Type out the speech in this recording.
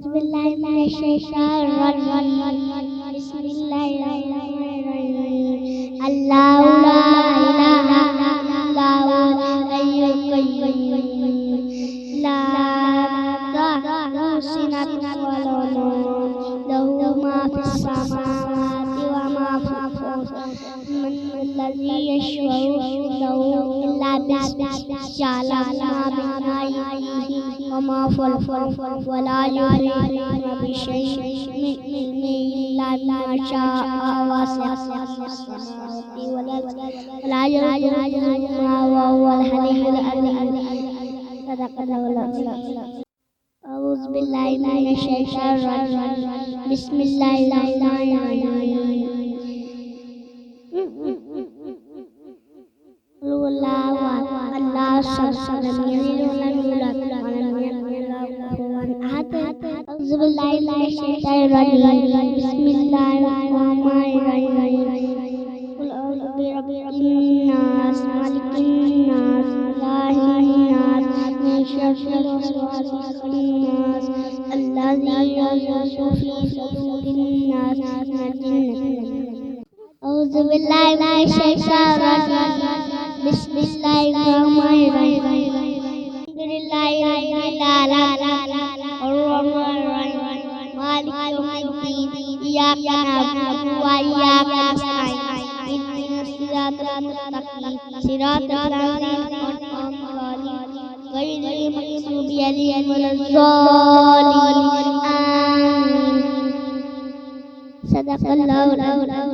बिस्मिल्लाहिर्रहमानिर्रहीम बिस्मिल्लाहिर्रहमानिर्रहीम अल्लाहु ला इलाहा इल्लल्लाहु हय्युल कय्यूम ला ताखुज़ुहु सिनतुन वला नौम लहू मा फिस समावाति व मा फिल अर्द मन्नल्लज़ी यशफ़उ इंदहु इल्ला बिइज़्निही यअलमु मा बैना अयदीहिम व मा खल्फ़हुम व ला युहीतूना बिशैइन मिन इल्मिही इल्ला बिमा शाअ वसिअ कुर्सियुहु समावाति वल अर्ज़ व ला यऊदुहु हिफ्ज़ुहुमा व हुवल अलिय्युल अज़ीम। सदक़ल्लाहुल अज़ीम। अऊज़ु बिल्लाहि मिनश शैतानिर रजीम। बिस्मिल्लाहिर्रहमानिर्रहीम। कुल हुवल्लाहु अहद अल्लाहु समद लम यलिद व लम यूलद व लम यकुल लहू कुफुवन अहद। अऊज़ु बिल्लाहि मिनश शैतानिर रजीम। बिस्मिल्लाहिर्रहमानिर्रहीम। कुल अऊज़ु बिरब्बिन नास मालिकिन नास इलाहिन नास मिन शर्रिल वसवासिल खन्नास अल्लज़ी युवस्विसु फ़ी सुदूरिन नास मिनल जिन्नति वन नास। अऊज़ु बिल्लाहि मिनश शैतानिर रजीम। बिस्मिल्लाहिर्रहमानिर्रहीम। अल्हम्दुलिल्लाहि रब्बिल आलमीन अर्रहमानिर रहीम मालिकि यौमिद्दीन इय्याका नअबुदु व इय्याका नस्तईन इहदिनस सिरातल मुस्तक़ीम सिरातल लज़ीना अनअमता अलैहिम गयरिल मग़ज़ूबि अलैहिम वलज़्ज़ालिन आमीन। सदक़ल्लाहुल अज़ीम।